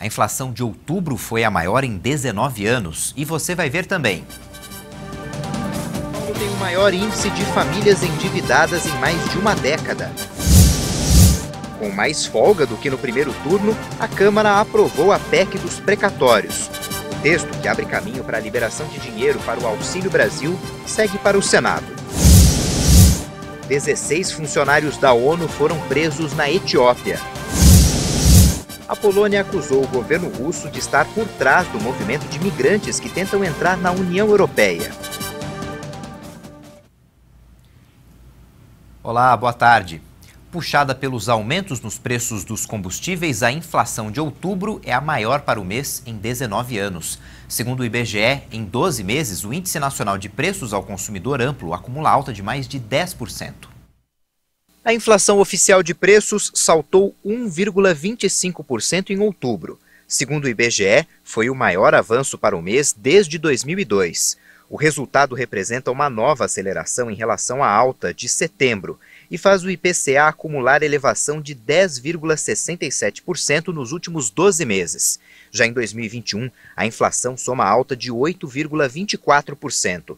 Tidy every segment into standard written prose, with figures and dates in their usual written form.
A inflação de outubro foi a maior em 19 anos e você vai ver também. São Paulo tem o maior índice de famílias endividadas em mais de uma década. Com mais folga do que no primeiro turno, a Câmara aprovou a PEC dos precatórios. O texto, que abre caminho para a liberação de dinheiro para o Auxílio Brasil, segue para o Senado. 16 funcionários da ONU foram presos na Etiópia. A Polônia acusou o governo russo de estar por trás do movimento de migrantes que tentam entrar na União Europeia. Olá, boa tarde. Puxada pelos aumentos nos preços dos combustíveis, a inflação de outubro é a maior para o mês em 19 anos. Segundo o IBGE, em 12 meses, o Índice Nacional de Preços ao Consumidor Amplo acumula alta de mais de 10%. A inflação oficial de preços saltou 1,25% em outubro. Segundo o IBGE, foi o maior avanço para o mês desde 2002. O resultado representa uma nova aceleração em relação à alta de setembro e faz o IPCA acumular elevação de 10,67% nos últimos 12 meses. Já em 2021, a inflação soma alta de 8,24%.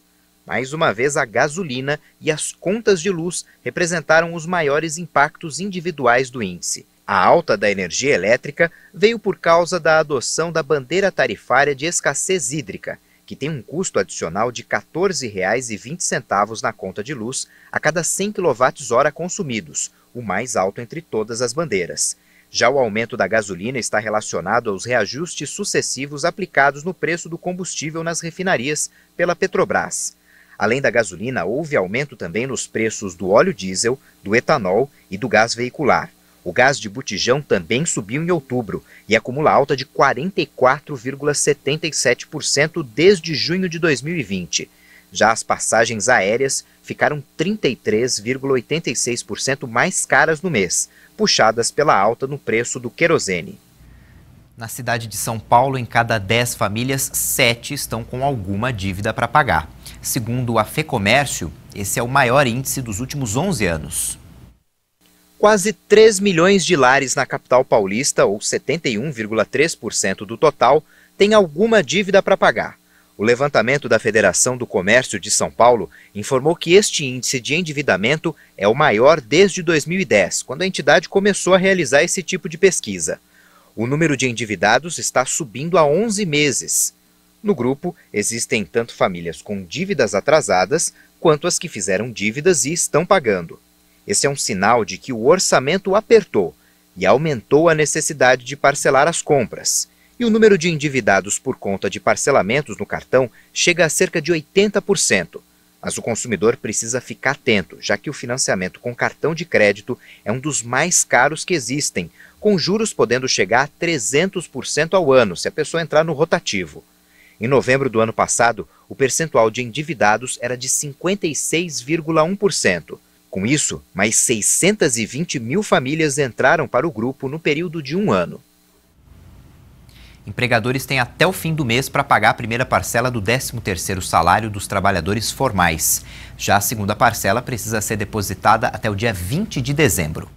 Mais uma vez, a gasolina e as contas de luz representaram os maiores impactos individuais do índice. A alta da energia elétrica veio por causa da adoção da bandeira tarifária de escassez hídrica, que tem um custo adicional de R$ 14,20 na conta de luz a cada 100 kWh consumidos, o mais alto entre todas as bandeiras. Já o aumento da gasolina está relacionado aos reajustes sucessivos aplicados no preço do combustível nas refinarias pela Petrobras. Além da gasolina, houve aumento também nos preços do óleo diesel, do etanol e do gás veicular. O gás de botijão também subiu em outubro e acumula alta de 44,77% desde junho de 2020. Já as passagens aéreas ficaram 33,86% mais caras no mês, puxadas pela alta no preço do querosene. Na cidade de São Paulo, em cada 10 famílias, 7 estão com alguma dívida para pagar. Segundo a FEComércio, esse é o maior índice dos últimos 11 anos. Quase 3 milhões de lares na capital paulista, ou 71,3% do total, têm alguma dívida para pagar. O levantamento da Federação do Comércio de São Paulo informou que este índice de endividamento é o maior desde 2010, quando a entidade começou a realizar esse tipo de pesquisa. O número de endividados está subindo há 11 meses. No grupo, existem tanto famílias com dívidas atrasadas, quanto as que fizeram dívidas e estão pagando. Esse é um sinal de que o orçamento apertou e aumentou a necessidade de parcelar as compras. E o número de endividados por conta de parcelamentos no cartão chega a cerca de 80%. Mas o consumidor precisa ficar atento, já que o financiamento com cartão de crédito é um dos mais caros que existem, com juros podendo chegar a 300% ao ano se a pessoa entrar no rotativo. Em novembro do ano passado, o percentual de endividados era de 56,1%. Com isso, mais 620 mil famílias entraram para o grupo no período de um ano. Empregadores têm até o fim do mês para pagar a primeira parcela do 13º salário dos trabalhadores formais. Já a segunda parcela precisa ser depositada até o dia 20 de dezembro.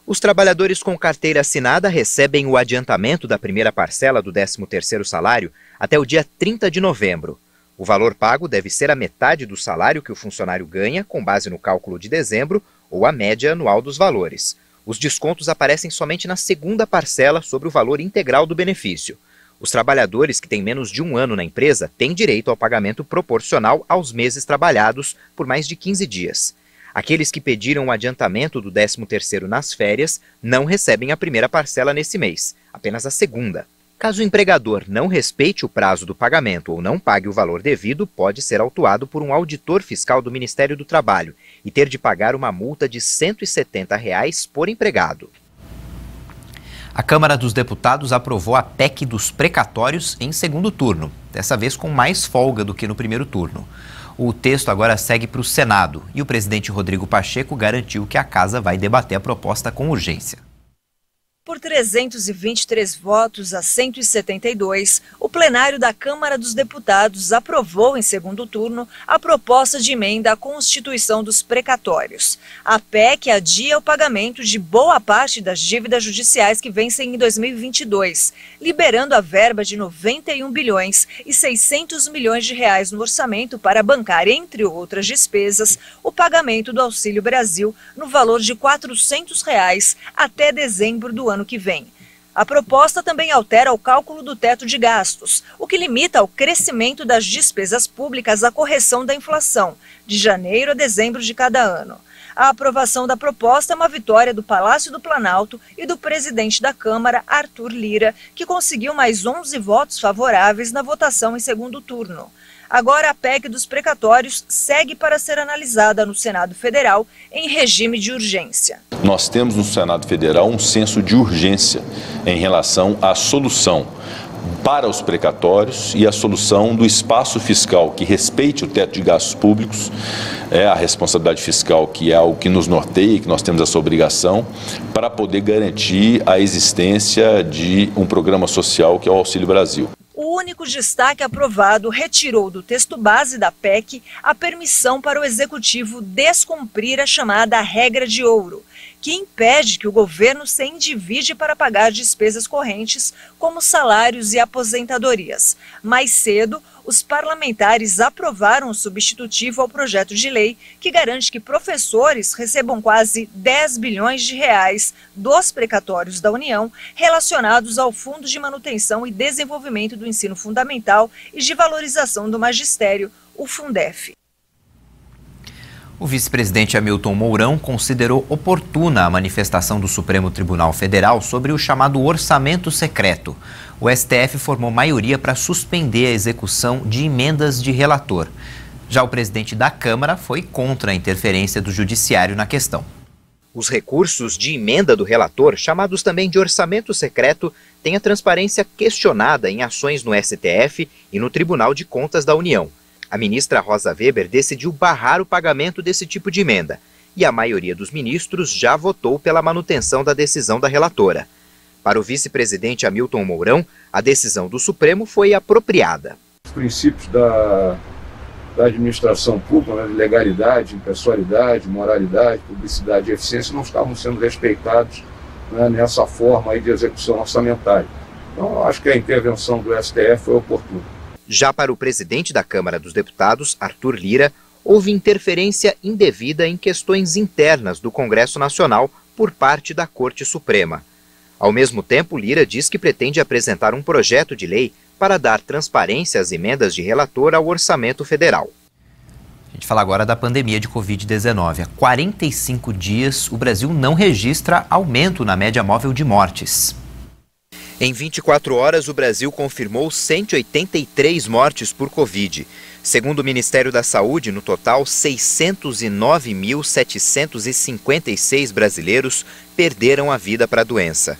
Os trabalhadores com carteira assinada recebem o adiantamento da primeira parcela do 13º salário até o dia 30 de novembro. O valor pago deve ser a metade do salário que o funcionário ganha, com base no cálculo de dezembro, ou a média anual dos valores. Os descontos aparecem somente na segunda parcela sobre o valor integral do benefício. Os trabalhadores que têm menos de um ano na empresa têm direito ao pagamento proporcional aos meses trabalhados por mais de 15 dias. Aqueles que pediram o adiantamento do 13º nas férias não recebem a primeira parcela nesse mês, apenas a segunda. Caso o empregador não respeite o prazo do pagamento ou não pague o valor devido, pode ser autuado por um auditor fiscal do Ministério do Trabalho e ter de pagar uma multa de R$ 170 por empregado. A Câmara dos Deputados aprovou a PEC dos precatórios em segundo turno, dessa vez com mais folga do que no primeiro turno. O texto agora segue para o Senado e o presidente Rodrigo Pacheco garantiu que a casa vai debater a proposta com urgência. Por 323 votos a 172, o plenário da Câmara dos Deputados aprovou em segundo turno a proposta de emenda à Constituição dos Precatórios. A PEC adia o pagamento de boa parte das dívidas judiciais que vencem em 2022, liberando a verba de 91 bilhões e 600 milhões de reais no orçamento para bancar, entre outras despesas, o pagamento do Auxílio Brasil no valor de R$ 400 até dezembro do ano que vem. A proposta também altera o cálculo do teto de gastos, o que limita o crescimento das despesas públicas à correção da inflação, de janeiro a dezembro de cada ano. A aprovação da proposta é uma vitória do Palácio do Planalto e do presidente da Câmara, Arthur Lira, que conseguiu mais 11 votos favoráveis na votação em segundo turno. Agora, a PEC dos precatórios segue para ser analisada no Senado Federal em regime de urgência. Nós temos no Senado Federal um senso de urgência em relação à solução para os precatórios e a solução do espaço fiscal que respeite o teto de gastos públicos, a responsabilidade fiscal, que é algo que nos norteia e que nós temos essa obrigação, para poder garantir a existência de um programa social que é o Auxílio Brasil. O único destaque aprovado retirou do texto base da PEC a permissão para o Executivo descumprir a chamada regra de ouro, que impede que o governo se endivide para pagar despesas correntes, como salários e aposentadorias. Mais cedo, os parlamentares aprovaram o substitutivo ao projeto de lei que garante que professores recebam quase 10 bilhões de reais dos precatórios da União relacionados ao Fundo de Manutenção e Desenvolvimento do Ensino Fundamental e de Valorização do Magistério, o Fundef. O vice-presidente Hamilton Mourão considerou oportuna a manifestação do Supremo Tribunal Federal sobre o chamado orçamento secreto. O STF formou maioria para suspender a execução de emendas de relator. Já o presidente da Câmara foi contra a interferência do Judiciário na questão. Os recursos de emenda do relator, chamados também de orçamento secreto, têm a transparência questionada em ações no STF e no Tribunal de Contas da União. A ministra Rosa Weber decidiu barrar o pagamento desse tipo de emenda, e a maioria dos ministros já votou pela manutenção da decisão da relatora. Para o vice-presidente Hamilton Mourão, a decisão do Supremo foi apropriada. Os princípios da administração pública, né, de legalidade, impessoalidade, moralidade, publicidade e eficiência não estavam sendo respeitados, né, nessa forma aí de execução orçamentária. Então, eu acho que a intervenção do STF foi oportuna. Já para o presidente da Câmara dos Deputados, Arthur Lira, houve interferência indevida em questões internas do Congresso Nacional por parte da Corte Suprema. Ao mesmo tempo, Lira diz que pretende apresentar um projeto de lei para dar transparência às emendas de relator ao orçamento federal. A gente fala agora da pandemia de Covid-19. Há 45 dias, o Brasil não registra aumento na média móvel de mortes. Em 24 horas, o Brasil confirmou 183 mortes por Covid. Segundo o Ministério da Saúde, no total, 609.756 brasileiros perderam a vida para a doença.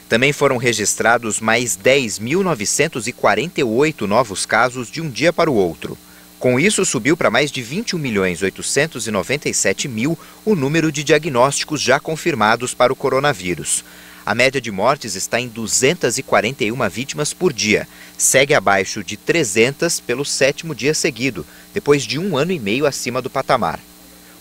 Também foram registrados mais 10.948 novos casos de um dia para o outro. Com isso, subiu para mais de 21.897.000 o número de diagnósticos já confirmados para o coronavírus. A média de mortes está em 241 vítimas por dia. Segue abaixo de 300 pelo 7º dia seguido, depois de 1 ano e meio acima do patamar.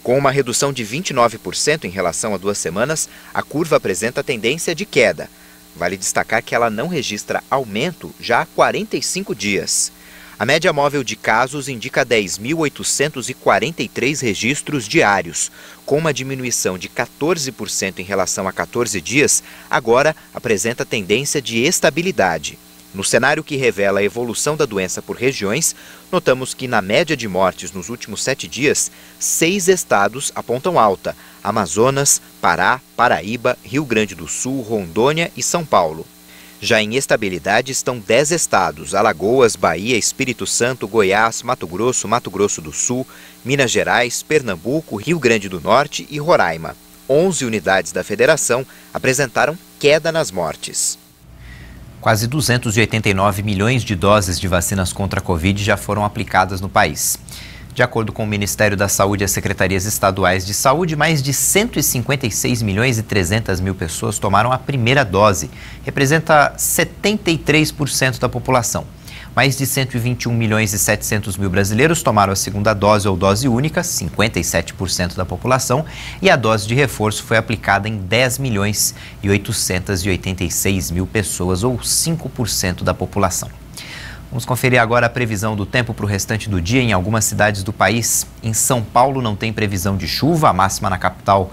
Com uma redução de 29% em relação a 2 semanas, a curva apresenta tendência de queda. Vale destacar que ela não registra aumento já há 45 dias. A média móvel de casos indica 10.843 registros diários. Com uma diminuição de 14% em relação a 14 dias, agora apresenta tendência de estabilidade. No cenário que revela a evolução da doença por regiões, notamos que na média de mortes nos últimos 7 dias, 6 estados apontam alta: Amazonas, Pará, Paraíba, Rio Grande do Sul, Rondônia e São Paulo. Já em estabilidade estão 10 estados: Alagoas, Bahia, Espírito Santo, Goiás, Mato Grosso do Sul, Minas Gerais, Pernambuco, Rio Grande do Norte e Roraima. 11 unidades da federação apresentaram queda nas mortes. Quase 289 milhões de doses de vacinas contra a Covid já foram aplicadas no país. De acordo com o Ministério da Saúde e as secretarias estaduais de saúde, mais de 156 milhões e 300 mil pessoas tomaram a primeira dose. Representa 73% da população. Mais de 121 milhões e 700 mil brasileiros tomaram a segunda dose ou dose única, 57% da população, e a dose de reforço foi aplicada em 10 milhões e 886 mil pessoas, ou 5% da população. Vamos conferir agora a previsão do tempo para o restante do dia em algumas cidades do país. Em São Paulo não tem previsão de chuva, a máxima na capital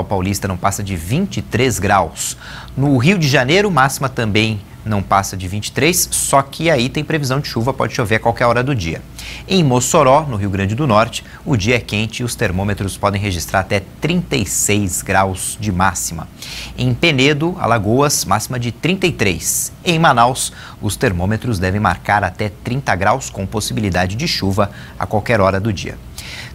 paulista não passa de 23 graus. No Rio de Janeiro, máxima também não passa de 23, só que aí tem previsão de chuva, pode chover a qualquer hora do dia. Em Mossoró, no Rio Grande do Norte, o dia é quente e os termômetros podem registrar até 36 graus de máxima. Em Penedo, Alagoas, máxima de 33. Em Manaus, os termômetros devem marcar até 30 graus com possibilidade de chuva a qualquer hora do dia.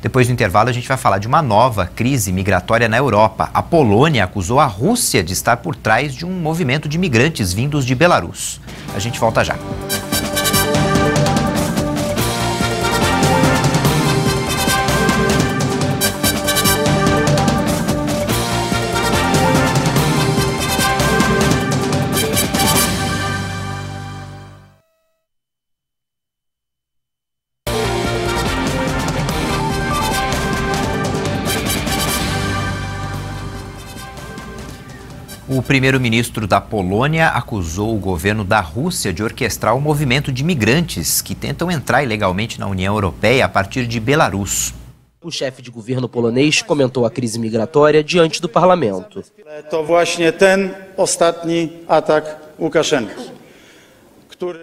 Depois do intervalo, a gente vai falar de uma nova crise migratória na Europa. A Polônia acusou a Rússia de estar por trás de um movimento de migrantes vindos de Belarus. A gente volta já. O primeiro-ministro da Polônia acusou o governo da Rússia de orquestrar um movimento de migrantes que tentam entrar ilegalmente na União Europeia a partir de Belarus. O chefe de governo polonês comentou a crise migratória diante do parlamento.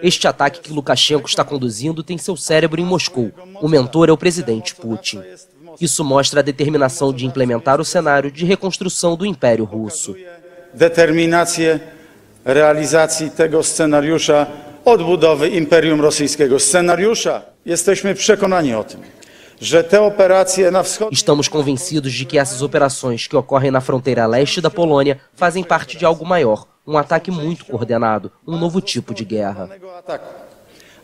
Este ataque que Lukashenko está conduzindo tem seu cérebro em Moscou. O mentor é o presidente Putin. Isso mostra a determinação de implementar o cenário de reconstrução do Império Russo. Determinację realizacji tego scenariusza odbudowy Imperium Rosyjskiego. Scenariusza, jesteśmy przekonani o tym, że te operacje na wschodzie... Estamos convencidos de que essas operações que ocorrem na fronteira leste da Polônia fazem parte de algo maior, um ataque muito coordenado, um novo tipo de guerra.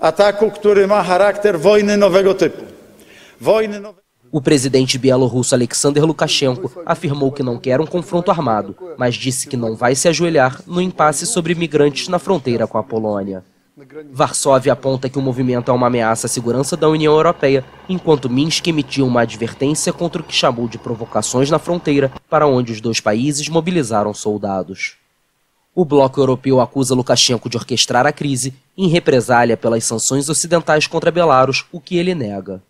Ataku, który ma charakter wojny nowego typu. O presidente bielorrusso Alexander Lukashenko afirmou que não quer um confronto armado, mas disse que não vai se ajoelhar no impasse sobre imigrantes na fronteira com a Polônia. Varsóvia aponta que o movimento é uma ameaça à segurança da União Europeia, enquanto Minsk emitiu uma advertência contra o que chamou de provocações na fronteira, para onde os dois países mobilizaram soldados. O bloco europeu acusa Lukashenko de orquestrar a crise em represália pelas sanções ocidentais contra Belarus, o que ele nega.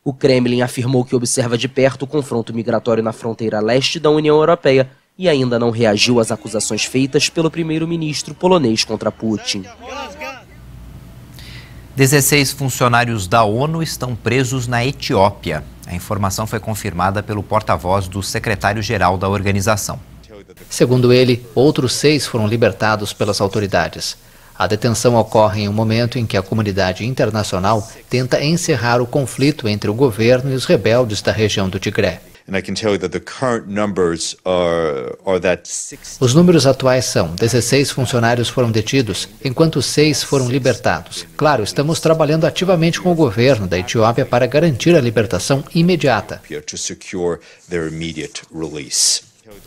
O Kremlin afirmou que observa de perto o confronto migratório na fronteira leste da União Europeia e ainda não reagiu às acusações feitas pelo primeiro-ministro polonês contra Putin. 16 funcionários da ONU estão presos na Etiópia. A informação foi confirmada pelo porta-voz do secretário-geral da organização. Segundo ele, outros 6 foram libertados pelas autoridades. A detenção ocorre em um momento em que a comunidade internacional tenta encerrar o conflito entre o governo e os rebeldes da região do Tigré. Os números atuais são: 16 funcionários foram detidos, enquanto 6 foram libertados. Claro, estamos trabalhando ativamente com o governo da Etiópia para garantir a libertação imediata.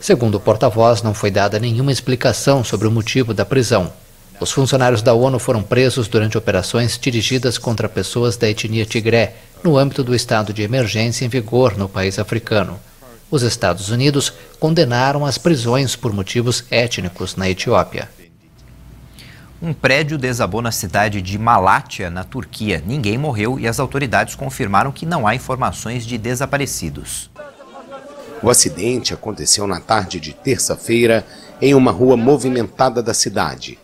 Segundo o porta-voz, não foi dada nenhuma explicação sobre o motivo da prisão. Os funcionários da ONU foram presos durante operações dirigidas contra pessoas da etnia Tigré, no âmbito do estado de emergência em vigor no país africano. Os Estados Unidos condenaram as prisões por motivos étnicos na Etiópia. Um prédio desabou na cidade de Malatya, na Turquia. Ninguém morreu e as autoridades confirmaram que não há informações de desaparecidos. O acidente aconteceu na tarde de terça-feira em uma rua movimentada da cidade.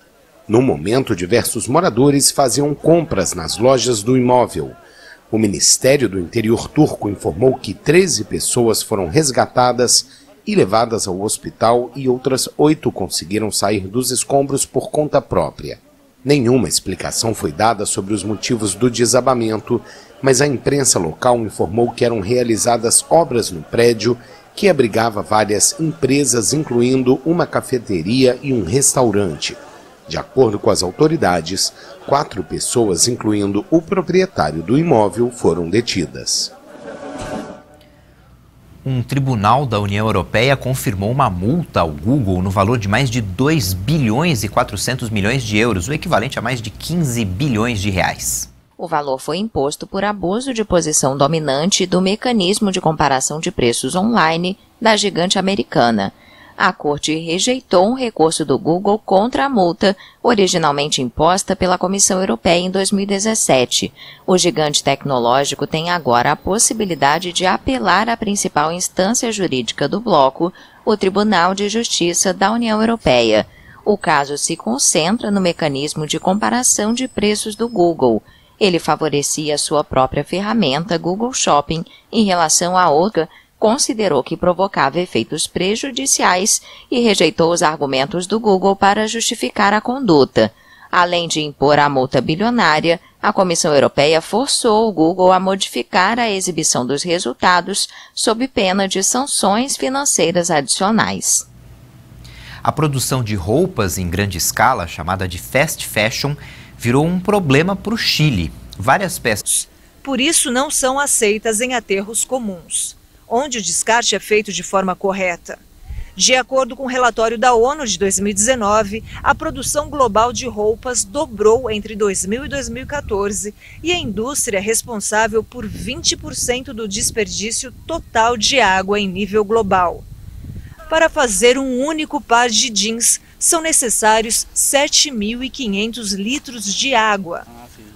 No momento, diversos moradores faziam compras nas lojas do imóvel. O Ministério do Interior turco informou que 13 pessoas foram resgatadas e levadas ao hospital e outras 8 conseguiram sair dos escombros por conta própria. Nenhuma explicação foi dada sobre os motivos do desabamento, mas a imprensa local informou que eram realizadas obras no prédio que abrigava várias empresas, incluindo uma cafeteria e um restaurante. De acordo com as autoridades, 4 pessoas, incluindo o proprietário do imóvel, foram detidas. Um tribunal da União Europeia confirmou uma multa ao Google no valor de mais de 2 bilhões e 400 milhões de euros, o equivalente a mais de 15 bilhões de reais. O valor foi imposto por abuso de posição dominante do mecanismo de comparação de preços online da gigante americana. A corte rejeitou um recurso do Google contra a multa, originalmente imposta pela Comissão Europeia em 2017. O gigante tecnológico tem agora a possibilidade de apelar à principal instância jurídica do bloco, o Tribunal de Justiça da União Europeia. O caso se concentra no mecanismo de comparação de preços do Google. Ele favorecia sua própria ferramenta, Google Shopping, em relação à outra, considerou que provocava efeitos prejudiciais e rejeitou os argumentos do Google para justificar a conduta. Além de impor a multa bilionária, a Comissão Europeia forçou o Google a modificar a exibição dos resultados sob pena de sanções financeiras adicionais. A produção de roupas em grande escala, chamada de fast fashion, virou um problema para o Chile. Várias peças. Por isso não são aceitas em aterros comuns, onde o descarte é feito de forma correta. De acordo com o relatório da ONU de 2019, a produção global de roupas dobrou entre 2000 e 2014 e a indústria é responsável por 20% do desperdício total de água em nível global. Para fazer um único par de jeans, são necessários 7.500 litros de água.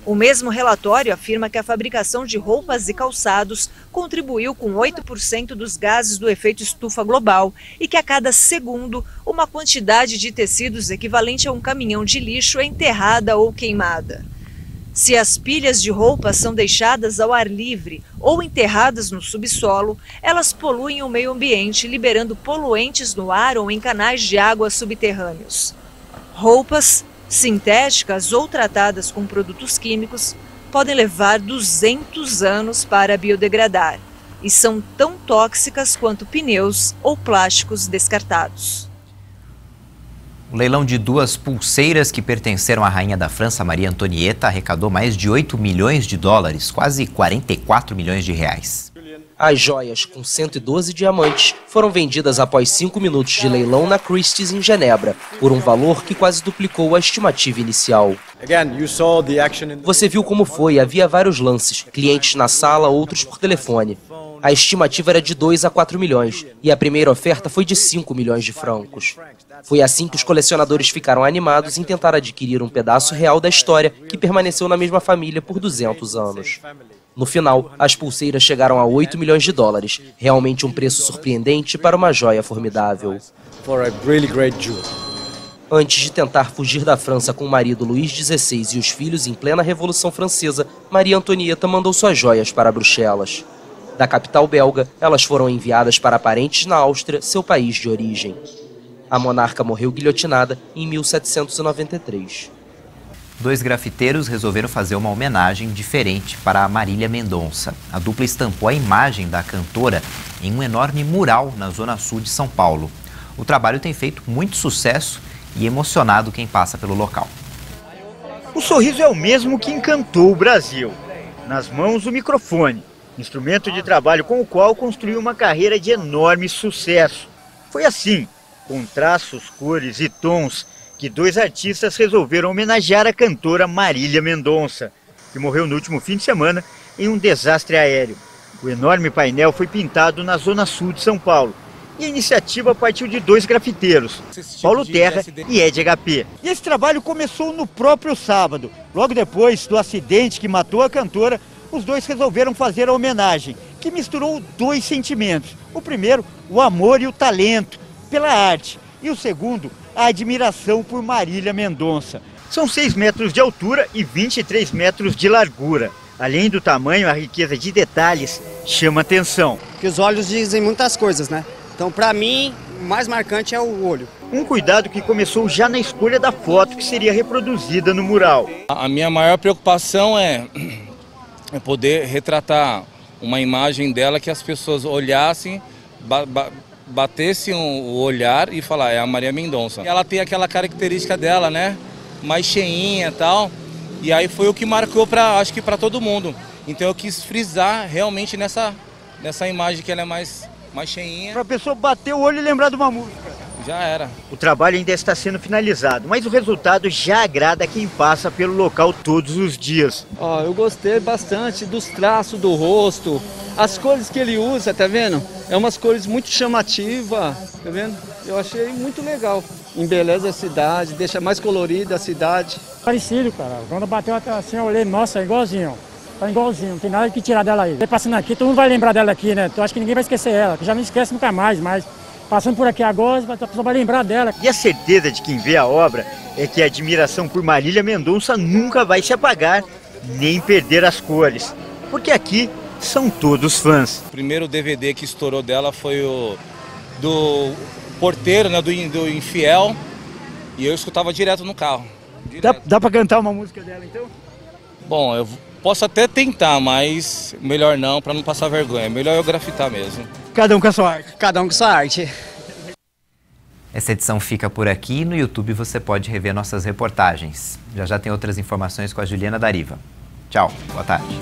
O mesmo relatório afirma que a fabricação de roupas e calçados contribuiu com 8% dos gases do efeito estufa global e que a cada segundo uma quantidade de tecidos equivalente a um caminhão de lixo é enterrada ou queimada. Se as pilhas de roupas são deixadas ao ar livre ou enterradas no subsolo, elas poluem o meio ambiente, liberando poluentes no ar ou em canais de água subterrâneos. Roupas sintéticas ou tratadas com produtos químicos podem levar 200 anos para biodegradar e são tão tóxicas quanto pneus ou plásticos descartados. O leilão de 2 pulseiras que pertenceram à rainha da França, Maria Antonieta, arrecadou mais de 8 milhões de dólares, quase 44 milhões de reais. As joias, com 112 diamantes, foram vendidas após 5 minutos de leilão na Christie's, em Genebra, por um valor que quase duplicou a estimativa inicial. Você viu como foi, havia vários lances, clientes na sala, outros por telefone. A estimativa era de 2 a 4 milhões, e a primeira oferta foi de 5 milhões de francos. Foi assim que os colecionadores ficaram animados em tentar adquirir um pedaço real da história que permaneceu na mesma família por 200 anos. No final, as pulseiras chegaram a 8 milhões de dólares, realmente um preço surpreendente para uma joia formidável. Antes de tentar fugir da França com o marido Luís XVI e os filhos em plena Revolução Francesa, Maria Antonieta mandou suas joias para Bruxelas. Da capital belga, elas foram enviadas para parentes na Áustria, seu país de origem. A monarca morreu guilhotinada em 1793. 2 grafiteiros resolveram fazer uma homenagem diferente para a Marília Mendonça. A dupla estampou a imagem da cantora em um enorme mural na zona sul de São Paulo. O trabalho tem feito muito sucesso e emocionado quem passa pelo local. O sorriso é o mesmo que encantou o Brasil. Nas mãos, o microfone, instrumento de trabalho com o qual construiu uma carreira de enorme sucesso. Foi assim, com traços, cores e tons, que 2 artistas resolveram homenagear a cantora Marília Mendonça, que morreu no último fim de semana em um desastre aéreo. O enorme painel foi pintado na zona sul de São Paulo, e a iniciativa partiu de 2 grafiteiros, Paulo Terra e Ed HP. E esse trabalho começou no próprio sábado. Logo depois do acidente que matou a cantora, os 2 resolveram fazer a homenagem, que misturou 2 sentimentos. O primeiro, o amor e o talento pela arte, e o segundo, a admiração por Marília Mendonça. São 6 metros de altura e 23 metros de largura. Além do tamanho, a riqueza de detalhes chama atenção. Que os olhos dizem muitas coisas, né? Então, para mim, o mais marcante é o olho. Um cuidado que começou já na escolha da foto que seria reproduzida no mural. A minha maior preocupação é poder retratar uma imagem dela que as pessoas olhassem, batessem o olhar e falar, é a Maria Mendonça. Ela tem aquela característica dela, né? Mais cheinha e tal. E aí foi o que marcou, acho que para todo mundo. Então eu quis frisar realmente nessa imagem que ela é mais mais cheinha. Pra pessoa bater o olho e lembrar de uma música. Já era. O trabalho ainda está sendo finalizado, mas o resultado já agrada quem passa pelo local todos os dias. Eu gostei bastante dos traços do rosto, as cores que ele usa, tá vendo? É umas cores muito chamativas, tá vendo? Eu achei muito legal. Embeleza a cidade, deixa mais colorida a cidade. Parecido, cara. Quando bateu assim, eu olhei, nossa, é igualzinho. Tá igualzinho, não tem nada que tirar dela aí. Passando aqui, todo mundo vai lembrar dela aqui, né? Eu acho que ninguém vai esquecer ela, que já não esquece nunca mais, mas passando por aqui agora, a pessoa vai lembrar dela. E a certeza de quem vê a obra é que a admiração por Marília Mendonça nunca vai se apagar, nem perder as cores. Porque aqui são todos fãs. O primeiro DVD que estourou dela foi o do Porteiro, né, do Infiel, e eu escutava direto no carro. Dá pra cantar uma música dela, então? Bom, eu posso até tentar, mas melhor não, para não passar vergonha. Melhor eu grafitar mesmo. Cada um com a sua arte. Cada um com a sua arte. Essa edição fica por aqui. No YouTube você pode rever nossas reportagens. Já já tem outras informações com a Juliana Dariva. Tchau, boa tarde.